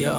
Yo,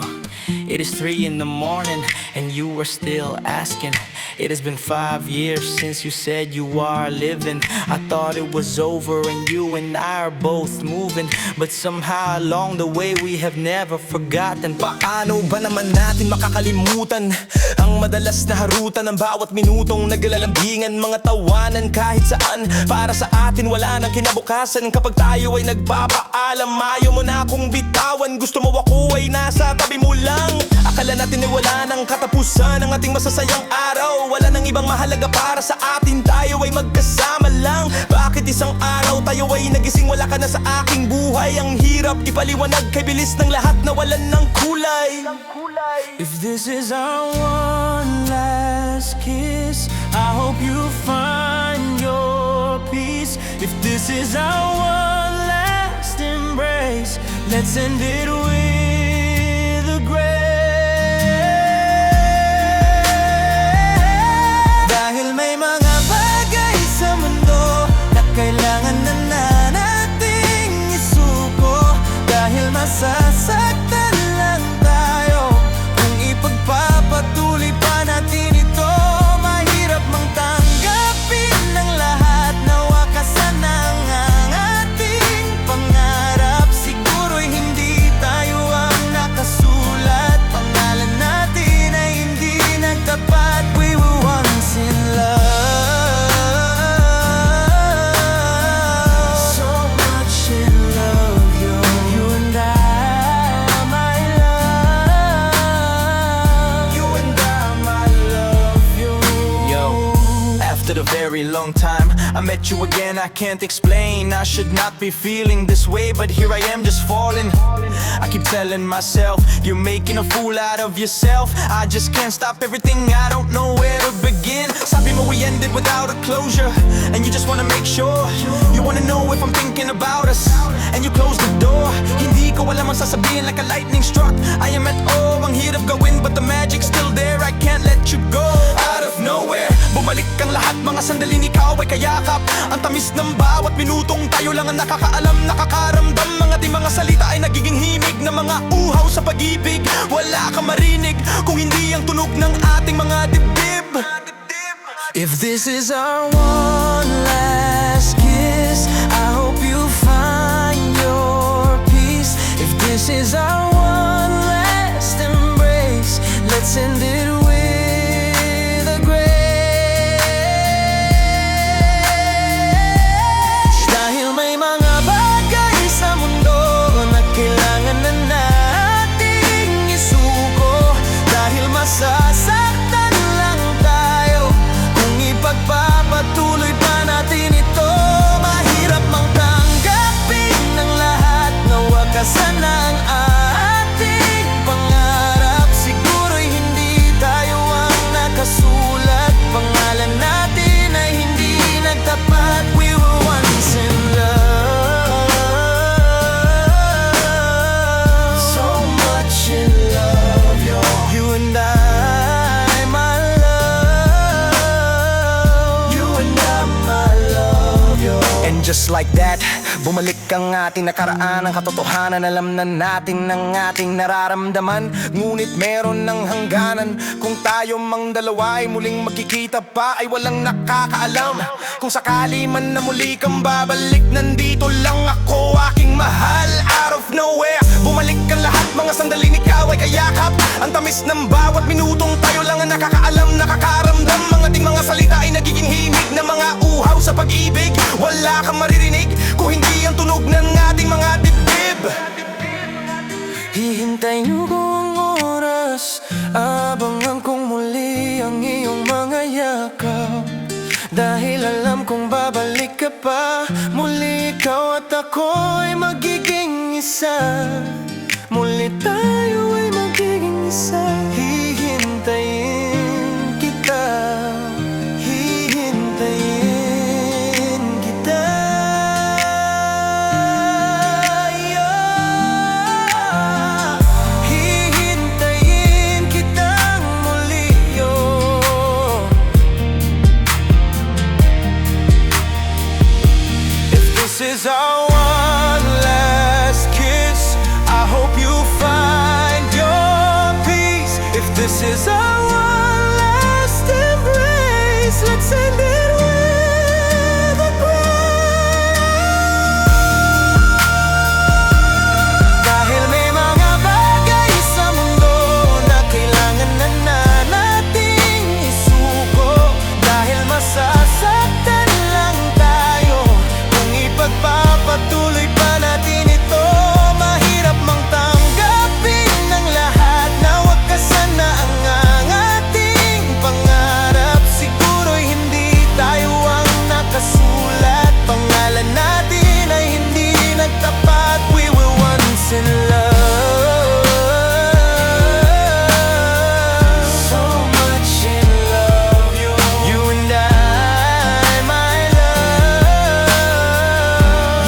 it is 3 in the morning and you are still asking. It has been 5 years since you said you are living. I thought it was over and you and I are both moving, but somehow along the way we have never forgotten. Paano ba naman natin makakalimutan ang madalas na harutan ng bawat minutong naglalambingan, mga tawanan kahit saan. Para sa atin wala nang kinabukasan kapag tayo ay nagpapaalam. Ayaw mo na akong bitawan, gusto mo ako ay nasa tabi mo lang. Akala natin ay wala nang katapusan ang ating masasayang araw. Wala nang ibang mahalaga para sa atin, tayo ay magkasama lang. Bakit isang araw tayo ay nagising, wala ka na sa aking buhay? Ang hirap ipaliwanag kay bilis ng lahat na walan ng kulay. If this is our one last kiss, I hope you find your peace. If this is our one last embrace, let's end it with a grace. Dahil may mga bagay sa mundo na kailangan na nating isuko. Dahil masasaktan lang tayo kung ipagpapatuloy pa natin ito. Mahirap mang tanggapin ng lahat na wakasan ang ating pangarap. Siguro'y hindi tayo ang nakasulat, pangalan natin ay hindi nagtapat. We were once in love, so much in love, you and I, my love. You and I, my love, you. Yo, after a very long time I met you again, I can't explain. I should not be feeling this way, but here I am just falling. I keep telling myself, you're making a fool out of yourself. I just can't stop everything, I don't know where to begin. Sabi mo we ended without a closure, and you just wanna make sure. You wanna know if I'm thinking about us, and you close the door. Hindi ko alam ang sasabihin, like a lightning struck. I am at all, ang hirap gawin, but the magic's still there. I can't let you go. Out of nowhere, bumalik ang lahat, mga sandaling ikaw ay kayakap. Ang tamis ng bawat minutong tayo lang ang nakakaalam, nakakaramdam. Mga di mga salita ay nagiging himig na mga uhaw sa pag-ibig. Wala kang marinig kung hindi ang tunog ng ating mga dibdib. If this is our one last kiss, I hope you find your peace. If this is our one last embrace, let's end it with a grace. Dahil may mga bagay sa mundo na kailangan na nating isuko. Dahil masasaktan lang tayo kung ipagpapatuloy pa natin ito. Mahirap mang tanggapin ng lahat na wakasan ang ating pangarap. Siguro'y hindi tayo ang nakasulat, pangalan natin ay hindi nagtapat. We were once in love, so much in love, yo. You and I, my love. You and I, my love, yo. And just like that, bumalik ang ating nakaraan, ang katotohanan. Alam na natin ang ating nararamdaman, ngunit meron ng hangganan. Kung tayo mang dalawa ay muling magkikita pa, ay walang nakakaalam. Kung sakali man na muli kang babalik, nandito lang ako, aking mahal. Out of nowhere, bumalik ang lahat, mga sandaling ikaw ay kayakap. Ang tamis ng bawat minutong tayo lang ang nakakaalam, nakakaramdam. Mga ding mga salita ay nagiging himig na mga uhaw sa pag-ibig. Wala kang maririnig kung hindi ang tunog ng ating mga dibdib. Hihintayin ko ang oras, abangan kong muli ang iyong mga yakap. Dahil alam kong babalik ka pa, muli ikaw at ako ay magiging isa. Muli tayo ay magiging isa. Hihintayin kita, hihintayin kita, yeah. Hihintayin kitang muli, yo. If this is our one last kiss, I hope you find your This is our one last embrace. Let's end it with a prayer. Dahil may mga bagay sa mundo na kailangan na nating isuko. Dahil masasaktan lang tayo kung ipagpapatuloy pa natin ito. Mahirap mang tanggapin ng lahat na wakasan na ang ating pangarap. Siguro'y hindi tayo ang nakasulat. Pangalan natin ay hindi nagtapat. We were once in love, so much in love. You and I, my love.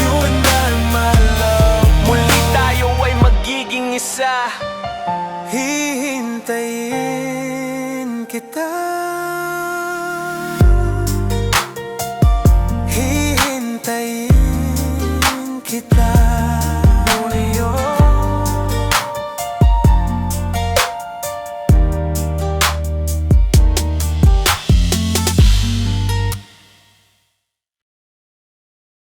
You and I, my love. Muli tayo ay magiging isa. Hihintayin kita.